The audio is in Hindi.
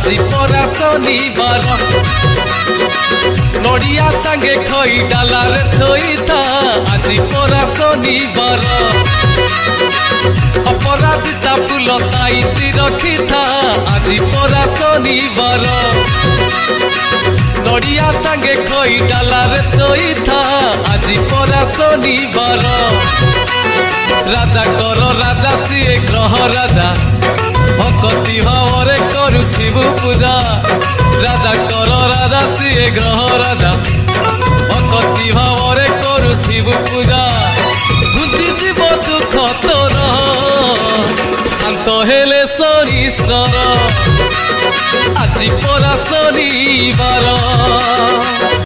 আজি परा शनिवार नड़िया सांगे खई डालार थई था আজি परा शनिवार अपराजिता फूल साइती रखी था আজি परा शनिवार नड़िया सांगे खई डालार थई था আজি परा शनिवार राजा कर राजा सीए ग्रह राजा भक्ति भाव करुथिबु पूजा राजा कर राजा सीए ग्रह राजा भक्ति भाव करुथिबु पूजा बुझी जीव दुख तोर शांत हेले शनिश्चर আজি परा शनिवार।